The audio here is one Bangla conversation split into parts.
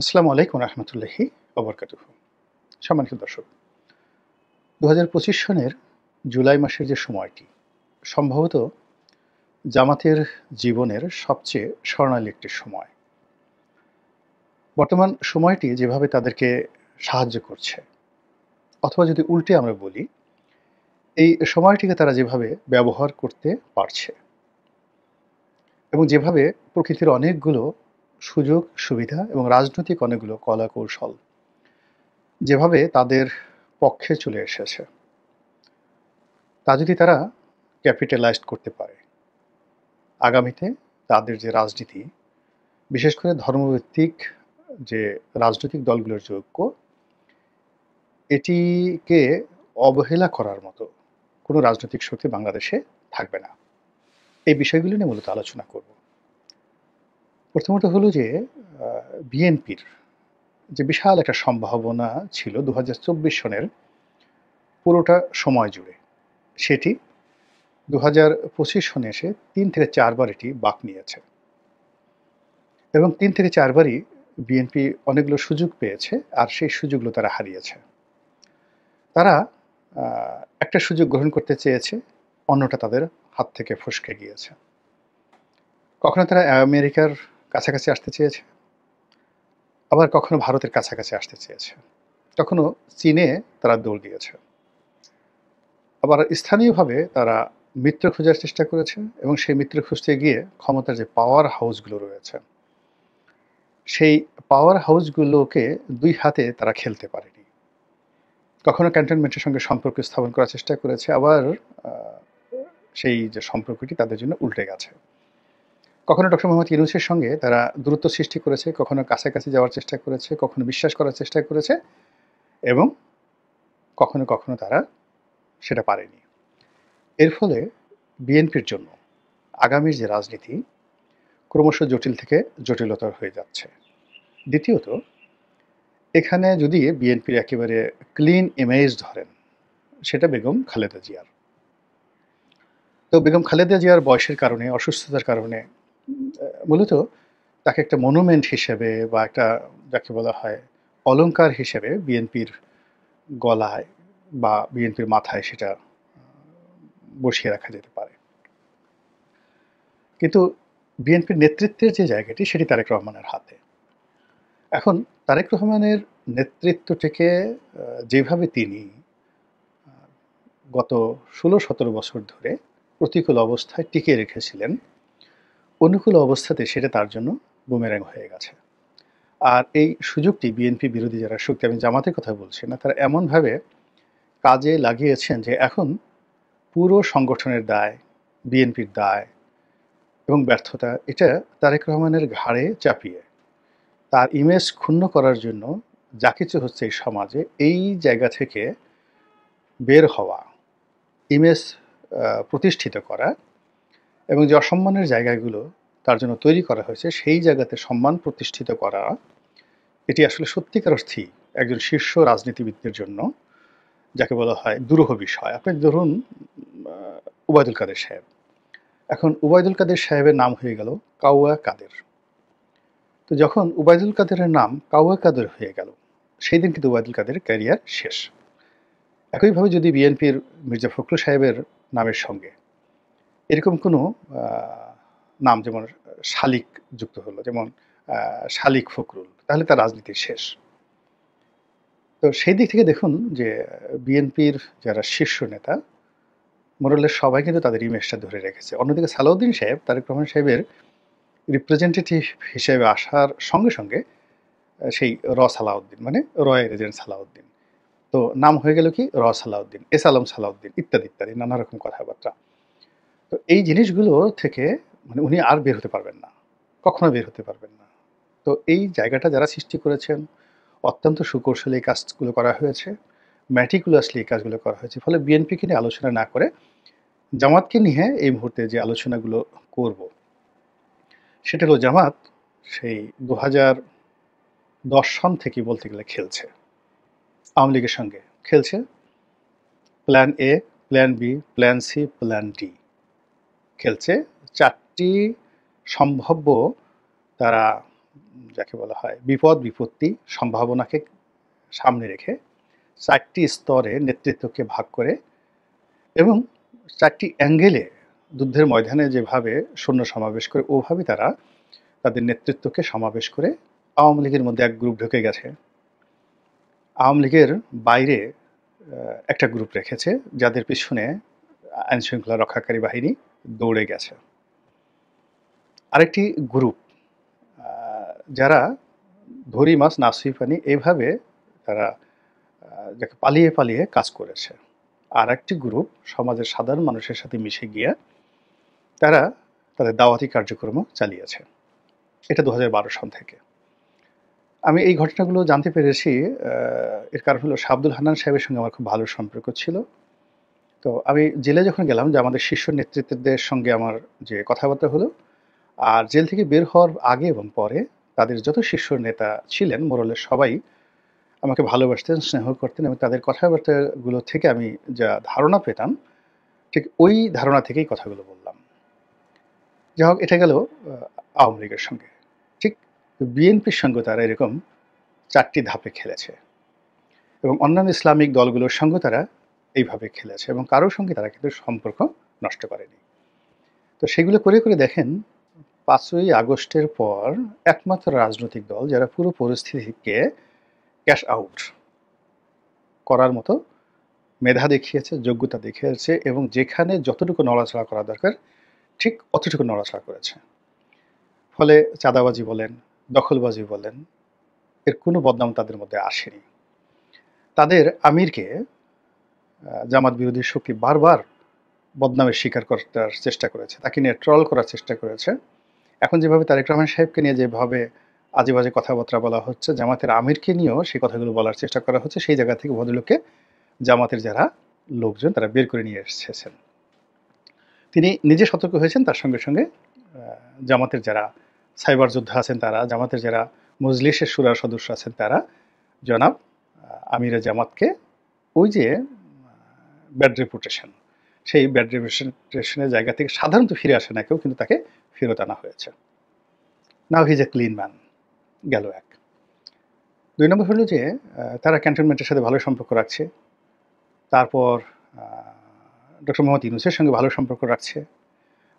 আসসালামু আলাইকুম রহমতুল্লাহি ওবরকাতুহু। সম্মানিত দর্শক, ২০২৫ সনের জুলাই মাসের যে সময়টি সম্ভবত জামাতের জীবনের সবচেয়ে স্বর্ণালী একটি সময়। বর্তমান সময়টি যেভাবে তাদেরকে সাহায্য করছে, অথবা যদি উল্টে আমরা বলি, এই সময়টিকে তারা যেভাবে ব্যবহার করতে পারছে এবং যেভাবে প্রকৃতির অনেকগুলো সুযোগ সুবিধা এবং রাজনৈতিক অনেকগুলো কলা কৌশল যেভাবে তাদের পক্ষে চলে এসেছে, তা যদি তারা ক্যাপিটালাইজড করতে পারে, আগামীতে তাদের যে রাজনীতি, বিশেষ করে ধর্মভিত্তিক যে রাজনৈতিক দলগুলোর যে ঐক্য, এটিকে অবহেলা করার মতো কোনো রাজনৈতিক শক্তি বাংলাদেশে থাকবে না। এই বিষয়গুলো নিয়ে মূলত আলোচনা করব। প্রথমত হলো যে বিএনপির যে বিশাল একটা সম্ভাবনা ছিল ২০২৪ সনের পুরোটা সময় জুড়ে, সেটি ২০২৫ সনে এসে ৩ থেকে ৪ বার এটি বাঁক নিয়েছে এবং ৩ থেকে ৪ বারই বিএনপি অনেকগুলো সুযোগ পেয়েছে, আর সেই সুযোগগুলো তারা হারিয়েছে। তারা একটা সুযোগ গ্রহণ করতে চেয়েছে, অন্যটা তাদের হাত থেকে ফসকে গিয়েছে। কখনো তারা আমেরিকার কাছাকাছি আসতে চেয়েছে, আবার কখনো ভারতের কাছাকাছি আসতে চেয়েছে, কখনো চীনে তারা দৌড় দিয়েছে, আবার স্থানীয়ভাবে তারা মিত্র খোঁজার চেষ্টা করেছে এবং সেই মিত্র খুঁজতে গিয়ে ক্ষমতার যে পাওয়ার হাউসগুলো রয়েছে, সেই পাওয়ার হাউসগুলোকে দুই হাতে তারা খেলতে পারেনি। কখনো ক্যান্টনমেন্টের সঙ্গে সম্পর্ক স্থাপন করার চেষ্টা করেছে, আবার সেই যে সম্পর্কটি তাদের জন্য উল্টে গেছে। কখনো ডক্টর মোহাম্মদ ইউনূসের সঙ্গে তারা দূরত্ব সৃষ্টি করেছে, কখনো কাছাকাছি যাওয়ার চেষ্টা করেছে, কখনো বিশ্বাস করার চেষ্টা করেছে এবং কখনো কখনো তারা সেটা পারেনি। এর ফলে বিএনপির জন্য আগামীর যে রাজনীতি ক্রমশ জটিল থেকে জটিলতর হয়ে যাচ্ছে। দ্বিতীয়ত, এখানে যদি বিএনপির একেবারে ক্লিন ইমেজ ধরেন, সেটা বেগম খালেদা জিয়ার। তো বেগম খালেদা জিয়ার বয়সের কারণে, অসুস্থতার কারণে মূলত তাকে একটা মনুমেন্ট হিসেবে বা একটা, যাকে বলা হয় অলংকার হিসেবে, বিএনপির গলায় বা বিএনপির মাথায় সেটা বসিয়ে রাখা যেতে পারে। কিন্তু বিএনপির নেতৃত্বের যে জায়গাটি, সেটি তারেক রহমানের হাতে। এখন তারেক রহমানের নেতৃত্বটিকে যেভাবে তিনি গত ১৬-১৭ বছর ধরে প্রতিকূল অবস্থায় টিকিয়ে রেখেছিলেন, অনুকূল অবস্থাতে সেটা তার জন্য বুমেরাং হয়ে গেছে। আর এই সুযোগটি বিএনপি বিরোধী যারা শক্তি, আমি জামাতের কথা বলছি না, তারা এমনভাবে কাজে লাগিয়েছেন যে এখন পুরো সংগঠনের দায়, বিএনপির দায় এবং ব্যর্থতা, এটা তারেক রহমানের ঘাড়ে চাপিয়ে তার ইমেজ ক্ষুণ্ণ করার জন্য যা কিছু হচ্ছে এই সমাজে, এই জায়গা থেকে বের হওয়া, ইমেজ প্রতিষ্ঠিত করা এবং যে অসম্মানের জায়গাগুলো তার জন্য তৈরি করা হয়েছে, সেই জায়গাতে সম্মান প্রতিষ্ঠিত করা, এটি আসলে সত্যিকার অর্থেই একজন শীর্ষ রাজনীতিবিদদের জন্য, যাকে বলা হয় দুরূহ বিষয়। আপনি ধরুন ওবায়দুল কাদের সাহেব। এখন ওবায়দুল কাদের সাহেবের নাম হয়ে গেল কাউয়া কাদের। তো যখন ওবায়দুল কাদেরের নাম কাউয়া কাদের হয়ে গেল, সেই দিন কিন্তু ওবায়দুল কাদের ক্যারিয়ার শেষ। একইভাবে যদি বিএনপির মির্জা ফখরুল সাহেবের নামের সঙ্গে এরকম কোনো নাম, যেমন শালিক যুক্ত হলো, যেমন শালিক ফখরুল, তাহলে তার রাজনীতির শেষ। তো সেই দিক থেকে দেখুন যে বিএনপির যারা শীর্ষ নেতা, মোরালের সবাই কিন্তু তাদের ইমেজটা ধরে রেখেছে। অন্যদিকে সালাউদ্দিন সাহেব, তারেক রহমান সাহেবের রিপ্রেজেন্টেটিভ হিসেবে আসার সঙ্গে সঙ্গে সেই সালাউদ্দিন, মানে রয়ের এজেন্ট সালাউদ্দিন, তো নাম হয়ে গেল কি সালাউদ্দিন, এস আলম সালাউদ্দিন, ইত্যাদি ইত্যাদি নানা রকম কথাবার্তা। তো এই জিনিসগুলো থেকে মানে উনি আর বের হতে পারবেন না, কখনো বের হতে পারবেন না। তো এই জায়গাটা যারা সৃষ্টি করেছেন, অত্যন্ত সুকৌশলী এই কাজগুলো করা হয়েছে, ম্যাটিকুলাসলি এই কাজগুলো করা হয়েছে। ফলে বিএনপিকে নিয়ে আলোচনা না করে জামাতকে নিয়ে এই মুহূর্তে যে আলোচনাগুলো করব, সেটা হলো জামাত সেই ২০১০ সন থেকে বলতে গেলে খেলছে, আওয়ামী লীগের সঙ্গে খেলছে। Plan A, plan B, plan C, plan D খেলছে। ৪টি সম্ভাব্য তারা যাকে বলা হয় বিপদ বিপত্তি সম্ভাবনাকে সামনে রেখে ৪টি স্তরে নেতৃত্বকে ভাগ করে এবং ৪টি অ্যাঙ্গেলে যুদ্ধের ময়দানে যেভাবে সৈন্য সমাবেশ করে ওভাবে তারা তাদের নেতৃত্বকে সমাবেশ করে আওয়ামী লীগের মধ্যে এক গ্রুপ ঢুকে গেছে। আওয়ামী লীগের বাইরে একটা গ্রুপ রেখেছে যাদের পিছনে আইনশৃঙ্খলা রক্ষাকারী বাহিনী দৌড়ে গেছে। আরেকটি গ্রুপ যারা ধরি মাছ না ছুঁই পানি এইভাবে তারা যাকে পালিয়ে পালিয়ে কাজ করেছে। আর একটি গ্রুপ সমাজের সাধারণ মানুষের সাথে মিশে গিয়ে তারা তাদের দাওয়াতি কার্যক্রম চালিয়েছে। এটা ২০১২ সাল থেকে। আমি এই ঘটনাগুলো জানতে পেরেছি, এর কারণ হলো আব্দুল হান্নান সাহেবের সঙ্গে আমার খুব ভালো সম্পর্ক ছিল। তো আমি জেলে যখন গেলাম যে আমাদের শীর্ষ নেতৃত্বদের সঙ্গে আমার যে কথাবার্তা হলো, আর জেল থেকে বের হওয়ার আগে এবং পরে তাদের যত শীর্ষ নেতা ছিলেন মোরলের সবাই আমাকে ভালোবাসতেন, স্নেহ করতেন এবং তাদের কথাবার্তাগুলো থেকে আমি যা ধারণা পেতাম ঠিক ওই ধারণা থেকেই কথাগুলো বললাম। যাই হোক, এটা গেল আওয়ামী লীগের সঙ্গে। ঠিক বিএনপির সঙ্গে তারা এরকম ৪টি ধাপে খেলেছে এবং অন্যান্য ইসলামিক দলগুলোর সঙ্গে তারা এইভাবে খেলেছে এবং কারোর সঙ্গে তারা কিন্তু সম্পর্ক নষ্ট করেনি। তো সেগুলো করে করে দেখেন ৫ই আগস্টের পর একমাত্র রাজনৈতিক দল যারা পুরো পরিস্থিতিকে ক্যাশ আউট করার মতো মেধা দেখিয়েছে, যোগ্যতা দেখিয়েছে এবং যেখানে যতটুকু নড়াচড়া করা দরকার ঠিক অতটুকু নড়াচড়া করেছে। ফলে চাঁদাবাজি বলেন, দখলবাজি বলেন, এর কোনো বদনাম তাদের মধ্যে আসেনি। তাদের আমিরকে জামাত বিরোধী শক্তি বারবার বদনামের শিকার করার চেষ্টা করেছে, তাকে নিয়ে ট্রল করার চেষ্টা করেছে। এখন যেভাবে তারেক রহমান সাহেবকে নিয়ে যেভাবে আজে বাজে কথাবার্তা বলা হচ্ছে, জামাতের আমিরকে নিয়েও সেই কথাগুলো বলার চেষ্টা করা হচ্ছে। সেই জায়গা থেকে ভদ্রলোককে জামাতের যারা লোকজন তারা বের করে নিয়ে এসেছেন। তিনি নিজে সতর্ক হয়েছেন, তার সঙ্গে সঙ্গে জামাতের যারা সাইবার যোদ্ধা আছেন তারা, জামাতের যারা মজলিসের শুরার সদস্য আছেন তারা জনাব আমিরে জামাতকে ওই যে ব্যাড রেপুটেশন, সেই ব্যাড রেপুটেশনের জায়গা থেকে সাধারণত ফিরে আসে না কেউ, কিন্তু তাকে ফেরত আনা হয়েছে। Now he is a clean man, গেল এক। ২ নম্বর হলো যে তারা ক্যান্টনমেন্টের সাথে ভালো সম্পর্ক রাখছে। তারপর ডক্টর মোহাম্মদ ইউনূসের সঙ্গে ভালো সম্পর্ক রাখছে,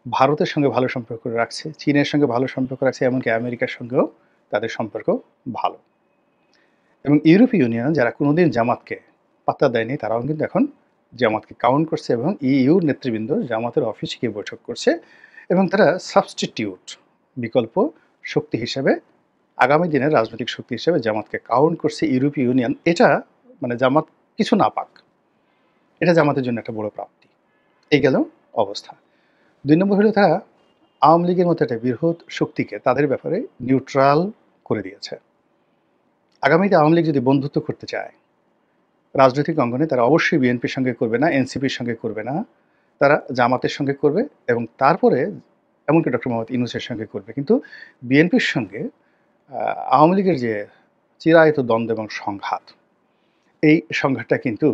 ভারতের সঙ্গে ভালো সম্পর্ক রাখছে, চীনের সঙ্গে ভালো সম্পর্ক রাখছে, এমনকি আমেরিকার সঙ্গেও তাদের সম্পর্ক ভালো। এবং ইউরোপীয় ইউনিয়ন যারা কোনোদিন জামাতকে পাত্তা দেয়নি তারাও কিন্তু এখন জামাতকে কাউন্ট করছে এবং ইইউর নেতৃবৃন্দ জামাতের অফিসে গিয়ে বৈঠক করছে এবং তারা সাবস্টিটিউট বিকল্প শক্তি হিসেবে আগামী দিনের রাজনৈতিক শক্তি হিসেবে জামাতকে কাউন্ট করছে ইউরোপীয় ইউনিয়ন। এটা মানে জামাত কিছু না পাক, এটা জামাতের জন্য একটা বড় প্রাপ্তি। এই গেল অবস্থা। ২ নম্বর হলো তারা আওয়ামী লীগের মতো একটা বৃহৎ শক্তিকে তাদের ব্যাপারে নিউট্রাল করে দিয়েছে। আগামীতে আওয়ামী লীগ যদি বন্ধুত্ব করতে চায় রাজনৈতিক অঙ্গনে, তারা অবশ্যই বিএনপির সঙ্গে করবে না, এনসিপির সঙ্গে করবে না, তারা জামাতের সঙ্গে করবে এবং তারপরে এমনকি ডক্টর মোহাম্মদ ইউনূসের সঙ্গে করবে। কিন্তু বিএনপির সঙ্গে আওয়ামী লীগের যে চিরায়ত দ্বন্দ্ব এবং সংঘাত, এই সংঘাতটা কিন্তু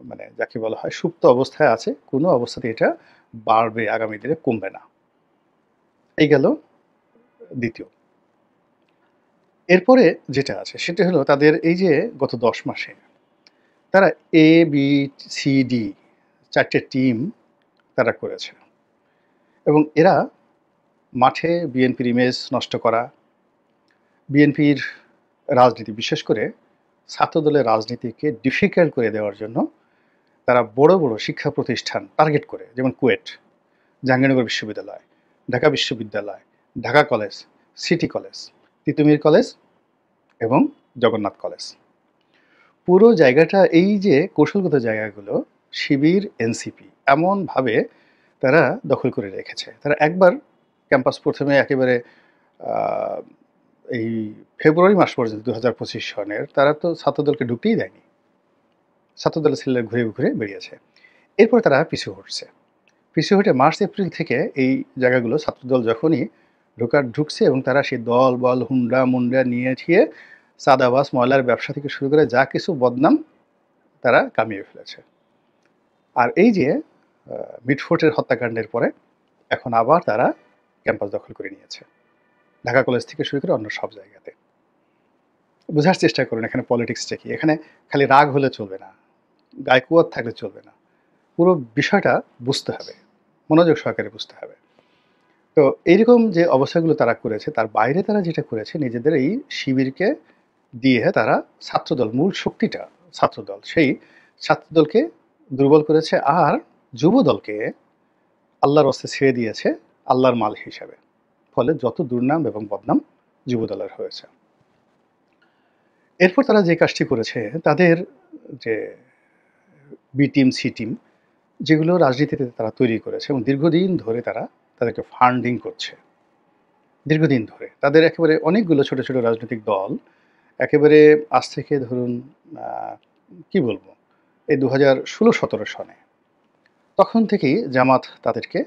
মানে যাকে বলা হয় সুপ্ত অবস্থায় আছে, কোনো অবস্থাতে এটা বাড়বে, আগামী দিনে কমবে না। এই গেল দ্বিতীয়। এরপরে যেটা আছে সেটা হলো তাদের এই যে গত ১০ মাসে তারা A B C D ৪টে team তারা করেছে এবং এরা মাঠে বিএনপির ইমেজ নষ্ট করা, বিএনপির রাজনীতি বিশেষ করে ছাত্রদলের রাজনীতিকে ডিফিকাল্ট করে দেওয়ার জন্য তারা বড় বড় শিক্ষা প্রতিষ্ঠান টার্গেট করে, যেমন কুয়েট, জাহাঙ্গীরনগর বিশ্ববিদ্যালয়, ঢাকা বিশ্ববিদ্যালয়, Dhaka college, city college, Titumir college এবং জগন্নাথ কলেজ, পুরো জায়গাটা এই যে কৌশলগত জায়গাগুলো শিবির এনসিপি এমনভাবে তারা দখল করে রেখেছে। তারা একবার ক্যাম্পাস প্রথমে একেবারে এই ফেব্রুয়ারি মাস পর্যন্ত ২০২৫ সনের তারা তো ছাত্রদলকে ঢুকতেই দেয়নি, ছাত্রদলের ছেলেরা ঘুরে ঘুরে বেরিয়েছে। এরপর তারা পিছু হটছে, পিছু হটে মার্চ এপ্রিল থেকে এই জায়গাগুলো ছাত্রদল যখনই ঢুকছে এবং তারা সেই দল বল হুন্ডা মুন্ডা নিয়ে ঠিয়ে চাঁদাবাজ ময়লার ব্যবসা থেকে শুরু করে যা কিছু বদনাম তারা কামিয়ে ফেলেছে। আর এই যে মিটফোর্টের হত্যাকাণ্ডের পরে এখন আবার তারা ক্যাম্পাস দখল করে নিয়েছে। ঢাকা কলেজ থেকে শুরু করে অন্য সব জায়গাতে। বোঝার চেষ্টা করুন এখানে পলিটিক্সটা কি। এখানে খালি রাগ হলে চলবে না, গায়ে কুয়াত থাকলে চলবে না। পুরো বিষয়টা বুঝতে হবে, মনোযোগ সহকারে বুঝতে হবে। তো এইরকম যে অবস্থাগুলো তারা করেছে, তার বাইরে তারা যেটা করেছে, নিজেদের এই শিবিরকে দিয়ে তারা ছাত্রদল, মূল শক্তিটা ছাত্রদল, সেই ছাত্রদলকে দুর্বল করেছে, আর যুবদলকে আল্লাহর রাস্তে ছেড়ে দিয়েছে আল্লাহর মাল হিসাবে। ফলে যত দুর্নাম এবং বদনাম যুবদলের হয়েছে। এরপর তারা যে কাজটি করেছে, তাদের যে বি টিম, সি টিম, যেগুলো রাজনীতিতে তারা তৈরি করেছে এবং দীর্ঘদিন ধরে তারা তাদেরকে ফান্ডিং করছে। দীর্ঘদিন ধরে তাদের একেবারে অনেকগুলো ছোট ছোট রাজনৈতিক দল, একেবারে আজ থেকে ধরুন কি বলবো, এই 2016-17 সনে, তখন থেকেই জামাত তাদেরকে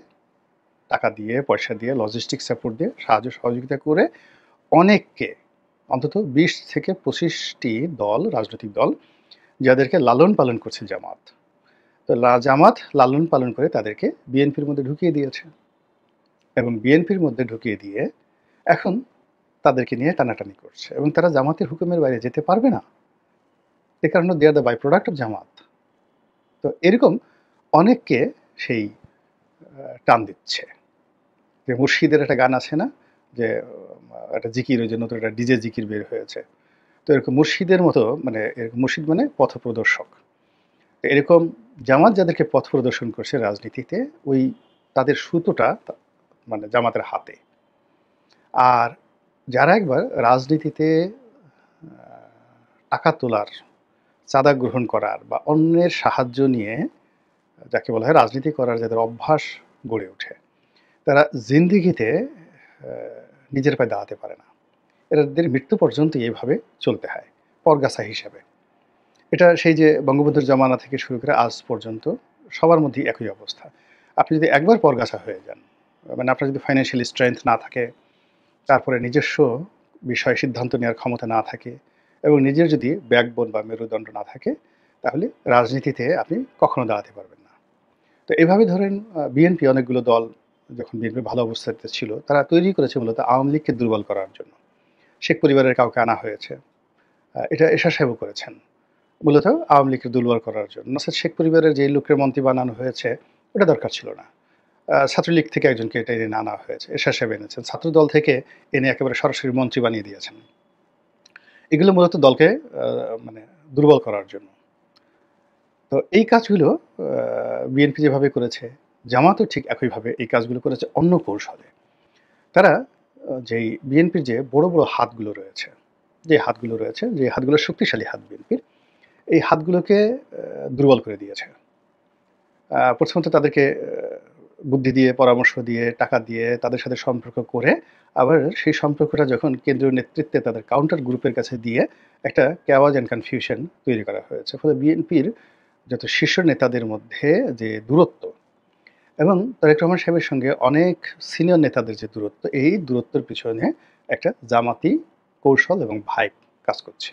টাকা দিয়ে, পয়সা দিয়ে, লজিস্টিক সাপোর্ট দিয়ে, সাহায্য সহযোগিতা করে অনেককে, অন্তত 20 থেকে 25টি দল, রাজনৈতিক দল, যাদেরকে লালন পালন করছে জামাত। তো জামাত লালন পালন করে তাদেরকে বিএনপির মধ্যে ঢুকিয়ে দিয়েছে, এবং বিএনপির মধ্যে ঢুকিয়ে দিয়ে এখন তাদেরকে নিয়ে টানাটানি করছে, এবং তারা জামাতের হুকুমের বাইরে যেতে পারবে না। এ কারণে they are the by product of Jamaat. তো এরকম অনেককে সেই টান দিচ্ছে। যে মুর্শিদের একটা গান আছে না, যে একটা জিকির, ওই যে নতুন একটা ডিজে জিকির বের হয়েছে। তো এরকম মুর্শিদের মতো, মানে এরকম মুর্শিদ মানে পথ প্রদর্শক। তো এরকম জামাত যাদেরকে পথ প্রদর্শন করছে রাজনীতিতে, ওই তাদের সুতোটা মানে জামাতের হাতে। আর যারা একবার রাজনীতিতে টাকা তোলার, চাঁদা গ্রহণ করার বা অন্যের সাহায্য নিয়ে, যাকে বলা হয় রাজনীতি করার, যাদের অভ্যাস গড়ে ওঠে, তারা জিন্দিগিতে নিজের পায়ে দাঁড়াতে পারে না। এদের মৃত্যু পর্যন্ত এইভাবে চলতে হয় পরগাছা হিসাবে। এটা সেই যে বঙ্গবন্ধুর জমানা থেকে শুরু করে আজ পর্যন্ত সবার মধ্যেই একই অবস্থা। আপনি যদি একবার পরগাছা হয়ে যান, মানে আপনার যদি ফাইন্যান্সিয়াল স্ট্রেংথ না থাকে, তারপরে নিজস্ব বিষয়ে সিদ্ধান্ত নেওয়ার ক্ষমতা না থাকে, এবং নিজের যদি ব্যাকবোন বা মেরুদণ্ড না থাকে, তাহলে রাজনীতিতে আপনি কখনো দাঁড়াতে পারবেন না। তো এভাবে ধরেন বিএনপি অনেকগুলো দল, যখন বিএনপি ভালো অবস্থাতে ছিল, তারা তৈরি করেছে মূলত আওয়ামী লীগকে দুর্বল করার জন্য। শেখ পরিবারের কাউকে আনা হয়েছে, এটা এরশাদ সাহেবও করেছেন, মূলত আওয়ামী লীগকে দুর্বল করার জন্য। নচেৎ শেখ পরিবারের যে লোকের মন্ত্রী বানানো হয়েছে, ওটা দরকার ছিল না। ছাত্রলীগ থেকে একজনকে এটা এনে আনা হয়েছে, এরশাদ সাহেব এনেছেন। ছাত্রদল থেকে এনে একেবারে সরাসরি মন্ত্রী বানিয়ে দিয়েছেন। এগুলো মূলত দলকে মানে দুর্বল করার জন্য। তো এই কাজগুলো বিএনপি যেভাবে করেছে, জামাতও ঠিক একইভাবে এই কাজগুলো করেছে অন্য কৌশলে। তারা যেই বিএনপির যে বড় বড় হাতগুলো রয়েছে, যে হাতগুলো শক্তিশালী হাত বিএনপির, এই হাতগুলোকে দুর্বল করে দিয়েছে। প্রথমত তাদেরকে বুদ্ধি দিয়ে, পরামর্শ দিয়ে, টাকা দিয়ে তাদের সাথে সম্পর্ক করে, আবার সেই সম্পর্কটা যখন কেন্দ্রীয় নেতৃত্বে তাদের কাউন্টার গ্রুপের কাছে দিয়ে একটা কেওয়াজ অ্যান্ড কনফিউশন তৈরি করা হয়েছে। ফলে বিএনপির যত শীর্ষ নেতাদের মধ্যে যে দূরত্ব, এবং তারেক রহমান সাহেবের সঙ্গে অনেক সিনিয়র নেতাদের যে দূরত্ব, এই দূরত্বের পিছনে একটা জামাতি কৌশল এবং ভাইব কাজ করছে।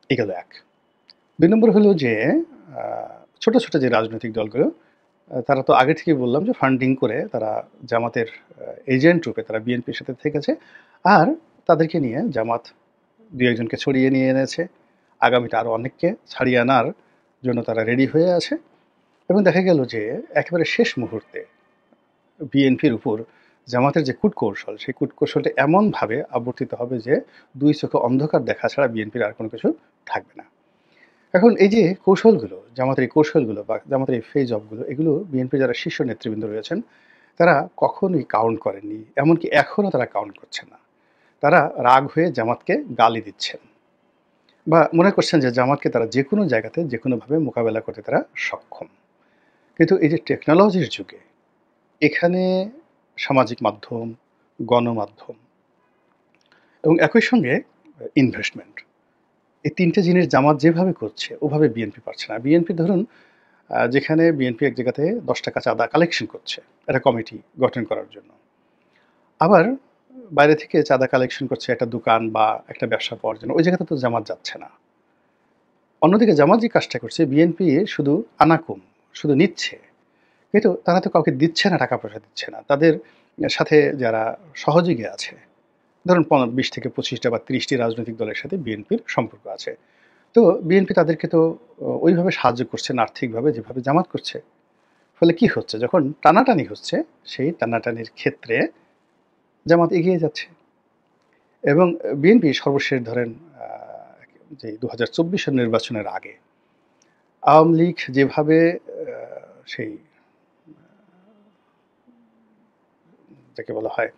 এই গেল এক। ২ নম্বর হলো যে ছোট ছোট যে রাজনৈতিক দলগুলো, তারা তো আগে থেকেই বললাম যে ফান্ডিং করে তারা জামাতের এজেন্ট রূপে তারা বিএনপির সাথে থেকেছে, আর তাদেরকে নিয়ে জামাত ২-১জনকে ছড়িয়ে নিয়ে এনেছে। আগামীতে আরও অনেককে ছাড়িয়ে আনার জন্য তারা রেডি হয়ে আছে। এবং দেখা গেল যে একেবারে শেষ মুহূর্তে বিএনপির উপর জামাতের যে কূটকৌশল, সেই কূটকৌশলটা এমনভাবে আবর্তিত হবে যে ২ চোখে অন্ধকার দেখা ছাড়া বিএনপির আর কোনো কিছু থাকবে না। এখন এই যে কৌশলগুলো, জামাতের এই কৌশলগুলো বা জামাতের এই ফেজ অফগুলো, এগুলো বিএনপির যারা শীর্ষ নেতৃবৃন্দ রয়েছেন, তারা কখনোই কাউন্ট করেননি। এমনকি এখনও তারা কাউন্ট করছে না। তারা রাগ হয়ে জামাতকে গালি দিচ্ছেন, বা মনে করছেন যে জামাতকে তারা যেকোনো জায়গাতে যেকোনোভাবে মোকাবেলা করতে তারা সক্ষম। কিন্তু এই যে টেকনোলজির যুগে, এখানে সামাজিক মাধ্যম, গণমাধ্যম এবং একই সঙ্গে ইনভেস্টমেন্ট, এই ৩টে জিনিস জামাত যেভাবে করছে, ওভাবে বিএনপি পারছে না। বিএনপি ধরুন যেখানে বিএনপি এক জায়গাতে ৳১০ চাঁদা কালেকশন করছে একটা কমিটি গঠন করার জন্য। আবার বাইরে থেকে চাঁদা কালেকশন করছে একটা দোকান বা একটা ব্যবসা পাওয়ার জন্য, ওই জায়গাতে তো জামাত যাচ্ছে না। অন্যদিকে জামাত যে কাজটা করছে, বিএনপি শুধু আনাকুম, শুধু নিচ্ছে। কিন্তু তারা তো কাউকে দিচ্ছে না, টাকা পয়সা দিচ্ছে না। তাদের সাথে যারা সহযোগী আছে, ধরুন ২০ থেকে ২৫টা বা ৩০টি রাজনৈতিক দলের সাথে বিএনপির সম্পর্ক আছে। তো বিএনপি তাদেরকে তো ওইভাবে সাহায্য করছে না আর্থিকভাবে যেভাবে জামাত করছে। ফলে কি হচ্ছে? যখন টানাটানি হচ্ছে, সেই টানাটানির ক্ষেত্রে জামাত এগিয়ে যাচ্ছে এবং বিএনপি সর্বশেষ ধরেন আ যে ২০২৪ সালের নির্বাচনের আগে আওয়ামী লীগ যেভাবে সেই যাকে বলা হয়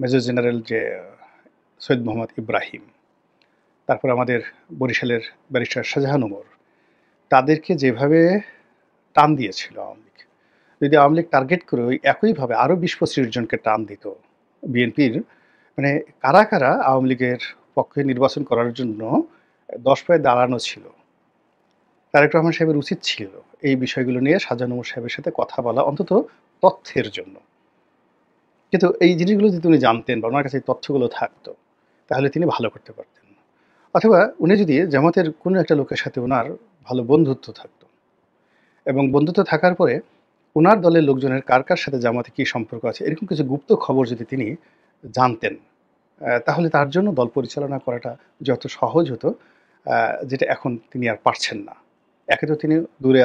মেজর জেনারেল যে সৈয়দ মোহাম্মদ ইব্রাহিম, তারপর আমাদের বরিশালের ব্যারিস্টার শাহজাহান ওমর, তাদেরকে যেভাবে টান দিয়েছিল আওয়ামী লীগ, যদি আওয়ামী লীগ টার্গেট করে ওই একইভাবে আরও ২০-২৫ জনকে টান দিত, বিএনপির মানে কারা, কারা আওয়ামী লীগের পক্ষে নির্বাচন করার জন্য ১০ পায়ে দাঁড়ানো ছিল, তারেক রহমান সাহেবের উচিত ছিল এই বিষয়গুলো নিয়ে শাহজাহান ওমর সাহেবের সাথে কথা বলা, অন্তত তথ্যের জন্য। কিন্তু এই জিনিসগুলো যদি উনি জানতেন বা ওনার কাছে এই তথ্যগুলো থাকতো, তাহলে তিনি ভালো করতে পারতেন। অথবা উনি যদি জামাতের কোনো একটা লোকের সাথে উনার ভালো বন্ধুত্ব থাকতো এবং বন্ধুত্ব থাকার পরে উনার দলের লোকজনের কার, কার সাথে জামাতে কী সম্পর্ক আছে, এরকম কিছু গুপ্ত খবর যদি তিনি জানতেন, তাহলে তার জন্য দল পরিচালনা করাটা যত সহজ হতো, যেটা এখন তিনি আর পারছেন না। একে তো তিনি দূরে